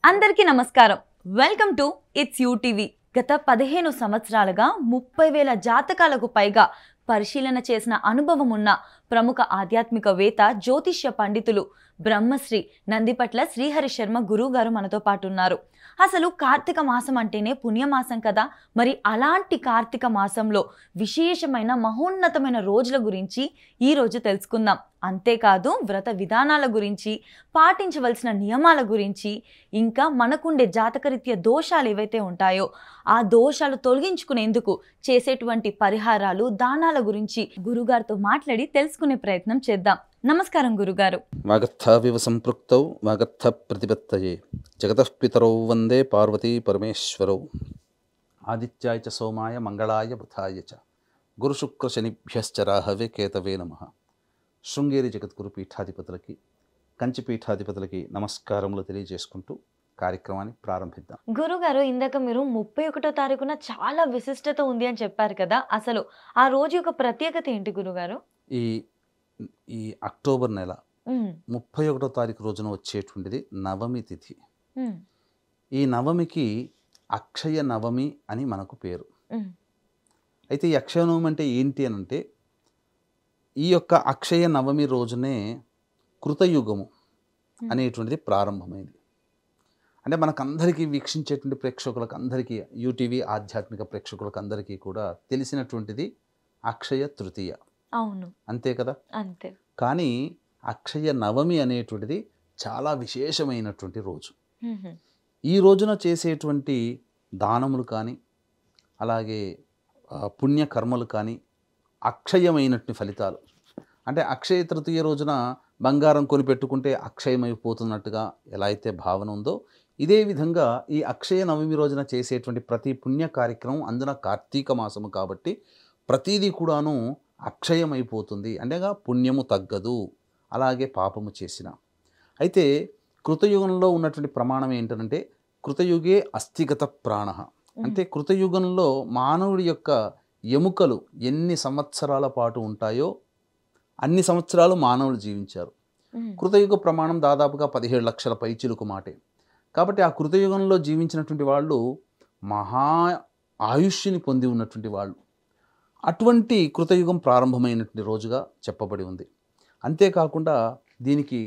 అందరికీ నమస్కారం. Welcome to it's UTV. గత 15 సంవత్సరాలుగా 30,000 జాతకాలకు పైగా పరిశీలన చేసిన అనుభవం ఉన్న ప్రముఖ ఆధ్యాత్మికవేత్త జ్యోతిష్య పండితులు బ్రహ్మశ్రీ నందిపట్ల శ్రీహరి శర్మ గురువు గారు మనతో పాటు ఉన్నారు. అసలు కార్తీక మాసం అంటేనే పుణ్యమాసం కదా. మరి అలాంటి కార్తీక మాసంలో విశేషమైన మహోన్నతమైన రోజుల గురించి ఈ రోజు తెలుసుకుందాం. అంతేకాదు వ్రత విధానాల గురించి, పాటించవలసిన నియమాల గురించి, ఇంకా మనకుండే జాతకరీత్యా దోషాలు ఏవైతే ఉంటాయో ఆ దోషాలు తొలగించుకునేందుకు చేసేటువంటి పరిహారాలు, దానాల గురించి గురుగారితో మాట్లాడి తెలుసుకునే ప్రయత్నం చేద్దాం. నమస్కారం గురుగారు. వాగర్థావివ సంపృక్తౌ వాగర్థ ప్రతిపత్తయే జగతః పితరౌ వందే పార్వతీ పరమేశ్వరౌ ఆదిత్యాయ చ సోమాయ మంగళాయ బుధాయ చ గురుశుక్ర శనిభ్యశ్చ రాహవే కేతవే నమః. శృంగేరి జగద్గురు పీఠాధిపతులకి, కంచి పీఠాధిపతులకి నమస్కారములు తెలియజేసుకుంటూ కార్యక్రమాన్ని ప్రారంభిద్దాం. గురుగారు, ఇందాక మీరు 31వ తారీఖున చాలా విశిష్టత ఉంది అని చెప్పారు కదా. అసలు ఆ రోజు యొక్క ప్రత్యేకత ఏంటి గురుగారు? ఈ అక్టోబర్ నెల 31వ తారీఖు రోజున వచ్చేటువంటిది నవమి తిథి. ఈ నవమికి అక్షయ నవమి అని మనకు పేరు. అయితే ఈ అక్షయ నవమి అంటే ఏంటి అని అంటే, ఈ యొక్క అక్షయ నవమి రోజునే కృతయుగము అనేటువంటిది ప్రారంభమైంది. అంటే మనకందరికీ వీక్షించేటువంటి ప్రేక్షకులకు అందరికీ, యూటీవీ ఆధ్యాత్మిక ప్రేక్షకులకు అందరికీ కూడా తెలిసినటువంటిది అక్షయ తృతీయ. అవును, అంతే కదా. అంతే. కానీ అక్షయ నవమి అనేటువంటిది చాలా విశేషమైనటువంటి రోజు. ఈ రోజున చేసేటువంటి దానములు కానీ, అలాగే పుణ్యకర్మలు కానీ అక్షయమైనటువంటి ఫలితాలు. అంటే అక్షయ తృతీయ రోజున బంగారం కొనిపెట్టుకుంటే అక్షయమైపోతున్నట్టుగా ఎలా అయితే భావన ఉందో, ఇదే విధంగా ఈ అక్షయ నవమి రోజున చేసేటువంటి ప్రతి పుణ్య కార్యక్రమం, అందున కార్తీక మాసము కాబట్టి ప్రతిదీ కూడాను అక్షయమైపోతుంది. అంటేగా పుణ్యము తగ్గదు, అలాగే పాపము చేసిన. అయితే కృతయుగంలో ఉన్నటువంటి ప్రమాణం ఏంటంటే, కృతయుగే అస్థిగత ప్రాణ. అంటే కృతయుగంలో మానవుడి యొక్క ఎముకలు ఎన్ని సంవత్సరాల పాటు ఉంటాయో అన్ని సంవత్సరాలు మానవులు జీవించారు. కృతయుగ ప్రమాణం దాదాపుగా 17 లక్షల పైచిలుకు మాటే. కాబట్టి ఆ కృతయుగంలో జీవించినటువంటి వాళ్ళు మహా ఆయుష్ని పొంది ఉన్నటువంటి వాళ్ళు. అటువంటి కృతయుగం ప్రారంభమైనటువంటి రోజుగా చెప్పబడి ఉంది. అంతేకాకుండా దీనికి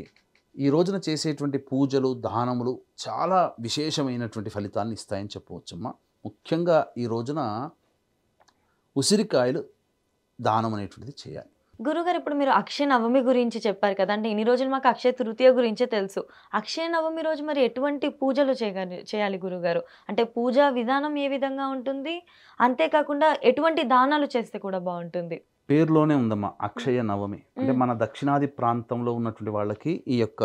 ఈ రోజున చేసేటువంటి పూజలు, దానములు చాలా విశేషమైనటువంటి ఫలితాలను ఇస్తాయని చెప్పవచ్చమ్మా. ముఖ్యంగా ఈ రోజున ఉసిరికాయలు దానం అనేటువంటిది చేయాలి. గురుగారు, ఇప్పుడు మీరు అక్షయ నవమి గురించి చెప్పారు కదా. అంటే ఇన్ని రోజులు మాకు అక్షయ తృతీయ గురించే తెలుసు. అక్షయ నవమి రోజు మరి ఎటువంటి పూజలు చేయాలి గురుగారు? అంటే పూజా విధానం ఏ విధంగా ఉంటుంది? అంతేకాకుండా ఎటువంటి దానాలు చేస్తే కూడా బాగుంటుంది? పేరులోనే ఉందమ్మా అక్షయ నవమి. అంటే మన దక్షిణాది ప్రాంతంలో ఉన్నటువంటి వాళ్ళకి ఈ యొక్క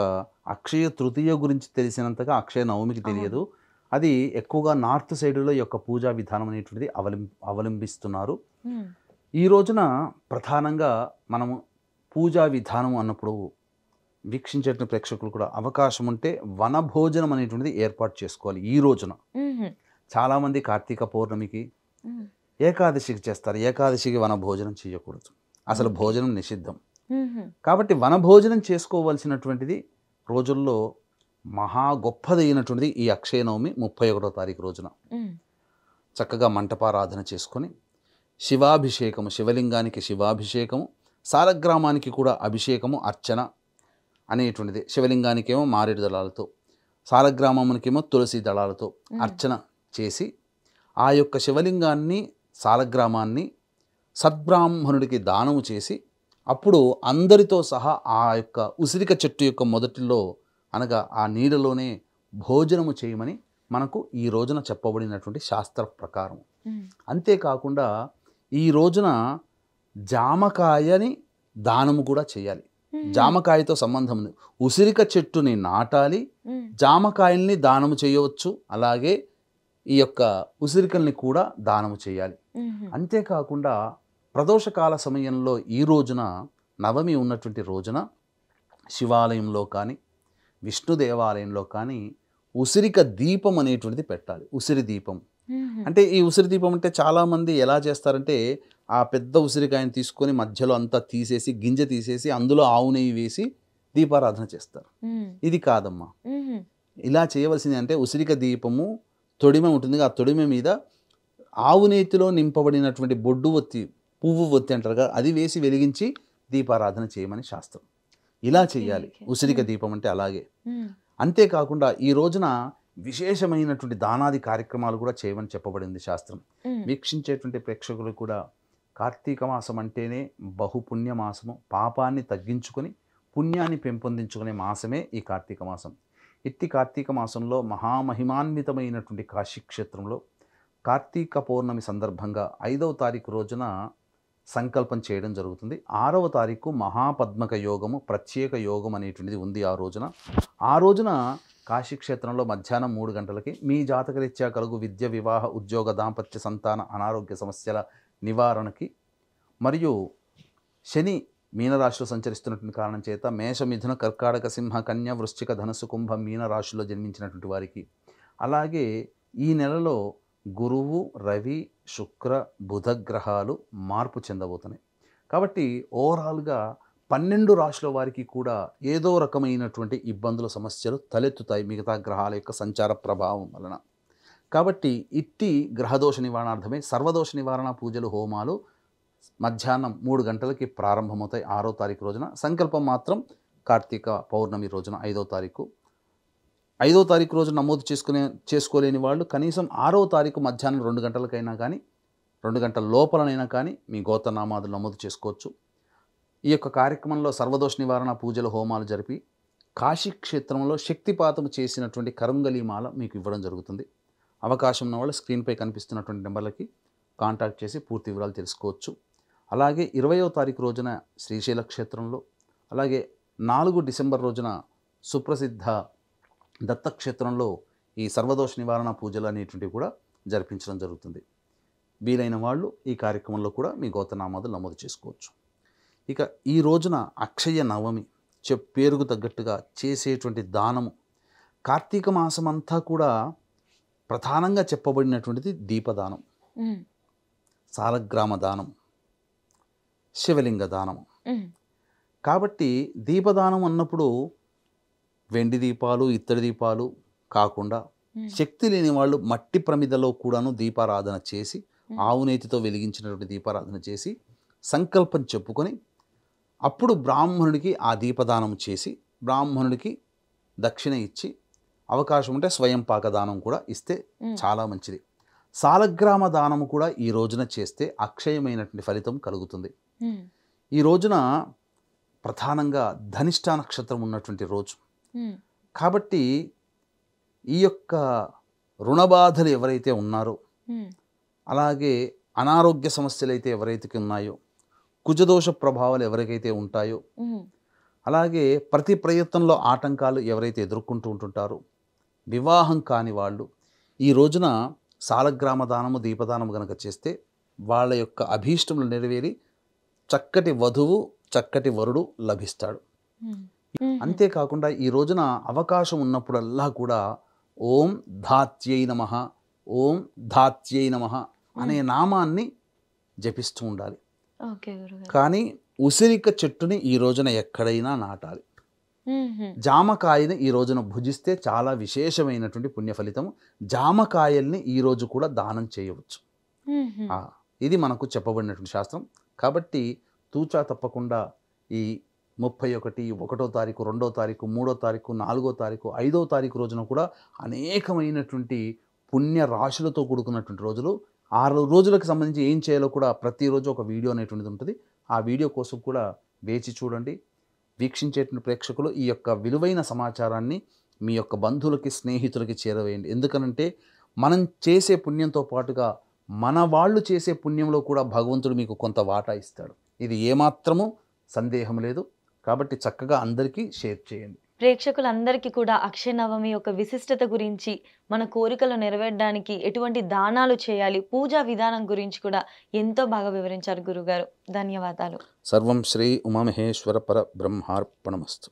అక్షయ తృతీయ గురించి తెలిసినంతగా అక్షయ నవమికి తెలియదు. అది ఎక్కువగా నార్త్ సైడ్లో ఈ యొక్క పూజా విధానం అనేటువంటిది అవలంబిస్తున్నారు. ఈ రోజున ప్రధానంగా మనము పూజా విధానం అన్నప్పుడు వీక్షించేటువంటి ప్రేక్షకులు కూడా అవకాశం ఉంటే వనభోజనం అనేటువంటిది ఏర్పాటు చేసుకోవాలి. ఈ రోజున చాలామంది కార్తీక పౌర్ణమికి, ఏకాదశికి చేస్తారు. ఏకాదశికి వనభోజనం చేయకూడదు, అసలు భోజనం నిషిద్ధం. కాబట్టి వనభోజనం చేసుకోవలసినటువంటిది రోజుల్లో మహా గొప్పదైనటువంటిది ఈ అక్షయ నవమి 31వ తారీఖు రోజున. చక్కగా మంటపారాధన చేసుకొని శివాభిషేకము, శివలింగానికి శివాభిషేకము, సాలగ్రామానికి కూడా అభిషేకము, అర్చన అనేటువంటిది. శివలింగానికేమో మారేడు దళాలతో, సాలగ్రామానికేమో తులసి దళాలతో అర్చన చేసి ఆ యొక్క శివలింగాన్ని, సాలగ్రామాన్ని సద్బ్రాహ్మణుడికి దానము చేసి, అప్పుడు అందరితో సహా ఆ యొక్క ఉసిరిక చెట్టు యొక్క మొదటిలో అనగా ఆ నీడలోనే భోజనము చేయమని మనకు ఈ రోజున చెప్పబడినటువంటి శాస్త్ర ప్రకారం. అంతేకాకుండా ఈ రోజున జామకాయని దానము కూడా చేయాలి. జామకాయతో సంబంధం ఉంది. ఉసిరిక చెట్టుని నాటాలి, జామకాయల్ని దానము చేయవచ్చు, అలాగే ఈ యొక్క ఉసిరికల్ని కూడా దానము చేయాలి. అంతేకాకుండా ప్రదోషకాల సమయంలో ఈ రోజున, నవమి ఉన్నటువంటి రోజున శివాలయంలో కానీ విష్ణు దేవాలయంలో కానీ ఉసిరిక దీపం అనేటువంటిది పెట్టాలి. ఉసిరి దీపం అంటే ఈ ఉసిరి దీపం అంటే చాలామంది ఎలా చేస్తారంటే, ఆ పెద్ద ఉసిరికాయని తీసుకొని మధ్యలో అంతా తీసేసి, గింజ తీసేసి అందులో ఆవు నెయ్యి వేసి దీపారాధన చేస్తారు. ఇది కాదమ్మా. ఇలా చేయవలసింది అంటే ఉసిరిక దీపము తొడిమ ఉంటుంది, ఆ తొడిమ మీద ఆవు నేతిలో నింపబడినటువంటి బొడ్డు ఒత్తి, పువ్వు ఒత్తి అంటారు కదా, అది వేసి వెలిగించి దీపారాధన చేయమని శాస్త్రం. ఇలా చేయాలి. ఉసిరిక దీపం అంటే అలాగే. అంతేకాకుండా ఈ రోజున విశేషమైనటువంటి దానాది కార్యక్రమాలు కూడా చేయమని చెప్పబడింది శాస్త్రం. వీక్షించేటువంటి ప్రేక్షకులు కూడా కార్తీక మాసం అంటేనే బహుపుణ్య మాసము, పాపాన్ని తగ్గించుకొని పుణ్యాన్ని పెంపొందించుకునే మాసమే ఈ కార్తీక మాసం. ఇట్టి కార్తీక మాసంలో మహామహిమాన్వితమైనటువంటి కాశీక్షేత్రంలో కార్తీక పౌర్ణమి సందర్భంగా 5వ తారీఖు రోజున సంకల్పం చేయడం జరుగుతుంది. 6వ తారీఖు మహాపద్మక యోగము, ప్రత్యేక యోగం అనేటువంటిది ఉంది ఆ రోజున కాశీక్షేత్రంలో మధ్యాహ్నం 3 గంటలకి మీ జాతకరీత్యా కలుగు విద్య, వివాహ, ఉద్యోగ, దాంపత్య, సంతాన, అనారోగ్య సమస్యల నివారణకి మరియు శని మీనరాశిలో సంచరిస్తున్నటువంటి కారణం చేత మేష, మిథున, కర్కాటక, సింహ, కన్య, వృశ్చిక, ధనుస్సు, కుంభ, మీనరాశిలో జన్మించినటువంటి వారికి, అలాగే ఈ నెలలో గురువు, రవి, శుక్ర, బుధ గ్రహాలు మార్పు చెందబోతున్నాయి. కాబట్టి ఓవరాల్గా 12 రాశుల వారికి కూడా ఏదో రకమైనటువంటి ఇబ్బందుల, సమస్యలు తలెత్తుతాయి మిగతా గ్రహాల యొక్క సంచార ప్రభావం వలన. కాబట్టి ఇట్టి గ్రహదోష నివారణార్థమే సర్వదోష నివారణ పూజలు, హోమాలు మధ్యాహ్నం 3 గంటలకి ప్రారంభమవుతాయి 6వ తారీఖు రోజున. సంకల్పం మాత్రం కార్తీక పౌర్ణమి రోజున 5వ తారీఖు. 5వ తారీఖు రోజు నమోదు చేసుకోలేని వాళ్ళు కనీసం 6వ తారీఖు మధ్యాహ్నం 2 గంటలకైనా కానీ, 2 గంటల లోపలనైనా కానీ మీ గోత్రనామాదులు నమోదు చేసుకోవచ్చు. ఈ యొక్క కార్యక్రమంలో సర్వదోష నివారణ పూజలు, హోమాలు జరిపి కాశీక్షేత్రంలో శక్తిపాతం చేసినటువంటి కరంగలీమాల మీకు ఇవ్వడం జరుగుతుంది. అవకాశం ఉన్న వాళ్ళు స్క్రీన్పై కనిపిస్తున్నటువంటి నెంబర్లకి కాంటాక్ట్ చేసి పూర్తి వివరాలు తెలుసుకోవచ్చు. అలాగే 20వ తారీఖు రోజున శ్రీశైల క్షేత్రంలో, అలాగే 4 డిసెంబర్ రోజున సుప్రసిద్ధ దత్తక్షేత్రంలో ఈ సర్వదోష నివారణ పూజలు అనేటువంటివి కూడా జరిపించడం జరుగుతుంది. వీలైన వాళ్ళు ఈ కార్యక్రమంలో కూడా మీ గోత్రనామాదులు నమోదు చేసుకోవచ్చు. ఇక ఈ రోజున అక్షయ నవమి పేరుకు తగ్గట్టుగా చేసేటువంటి దానము, కార్తీక మాసం అంతా కూడా ప్రధానంగా చెప్పబడినటువంటిది దీపదానం, సాలగ్రామ దానం, శివలింగ దానం. కాబట్టి దీపదానం అన్నప్పుడు వెండి దీపాలు, ఇత్తడి దీపాలు కాకుండా శక్తి లేని వాళ్ళు మట్టి ప్రమిదలో కూడాను దీపారాధన చేసి, ఆవు నేతితో వెలిగించినటువంటి దీపారాధన చేసి సంకల్పం చెప్పుకొని అప్పుడు బ్రాహ్మణుడికి ఆ దీపదానం చేసి బ్రాహ్మణుడికి దక్షిణ ఇచ్చి, అవకాశం ఉంటే స్వయం పాకదానం కూడా ఇస్తే చాలా మంచిది. సాలగ్రామ దానము కూడా ఈ రోజున చేస్తే అక్షయమైనటువంటి ఫలితం కలుగుతుంది. ఈ రోజున ప్రధానంగా ధనిష్ఠా నక్షత్రం ఉన్నటువంటి రోజు కాబట్టి ఈ యొక్క రుణబాధలు ఎవరైతే ఉన్నారో, అలాగే అనారోగ్య సమస్యలు అయితే ఎవరైతే ఉన్నాయో, కుజదోష ప్రభావాలు ఎవరికైతే ఉంటాయో, అలాగే ప్రతి ప్రయత్నంలో ఆటంకాలు ఎవరైతే ఎదుర్కొంటూ ఉంటుంటారో, వివాహం కాని వాళ్ళు ఈ రోజున సాలగ్రామ దానము, దీపదానము కనుక చేస్తే వాళ్ళ యొక్క అభీష్టములు నెరవేరి చక్కటి వధువు, చక్కటి వరుడు లభిస్తాడు. అంతేకాకుండా ఈ రోజున అవకాశం ఉన్నప్పుడల్లా కూడా ఓం ధాత్యై నమః, ఓం ధాత్యై నమః అనే నామాన్ని జపిస్తూ ఉండాలి. కానీ ఉసిరిక చెట్టుని ఈ రోజున ఎక్కడైనా నాటాలి. జామకాయని ఈ రోజున భుజిస్తే చాలా విశేషమైనటువంటి పుణ్య ఫలితం. జామకాయల్ని ఈ రోజు కూడా దానం చేయవచ్చు. ఇది మనకు చెప్పబడినటువంటి శాస్త్రం. కాబట్టి తూచా తప్పకుండా ఈ 31, 1వ తారీఖు, 2వ తారీఖు, 3వ తారీఖు, 4వ తారీఖు, 5వ తారీఖు రోజున కూడా అనేకమైనటువంటి పుణ్య రాశులతో కూడుకున్నటువంటి రోజులు. 6 రోజులకు సంబంధించి ఏం చేయాలో కూడా ప్రతిరోజు ఒక వీడియో అనేటువంటిది ఉంటుంది. ఆ వీడియో కోసం కూడా వేచి చూడండి. వీక్షించేటువంటి ప్రేక్షకులు ఈ యొక్క విలువైన సమాచారాన్ని మీ యొక్క బంధువులకి, స్నేహితులకి చేరవేయండి. ఎందుకనంటే మనం చేసే పుణ్యంతో పాటుగా మన వాళ్ళు చేసే పుణ్యంలో కూడా భగవంతుడు మీకు కొంత వాటా ఇస్తాడు. ఇది ఏమాత్రము సందేహం లేదు. కాబట్టి చక్కగా అందరికీ షేర్ చేయండి. ప్రేక్షకులందరికీ కూడా అక్షయ నవమి యొక్క విశిష్టత గురించి, మన కోరికలు నెరవేరడానికి ఎటువంటి దానాలు చేయాలి, పూజా విధానం గురించి కూడా ఎంతో బాగా వివరించారు గురుగారు. ధన్యవాదాలు. సర్వం శ్రీ ఉమామహేశ్వర పర బ్రహ్మార్పణమస్తు.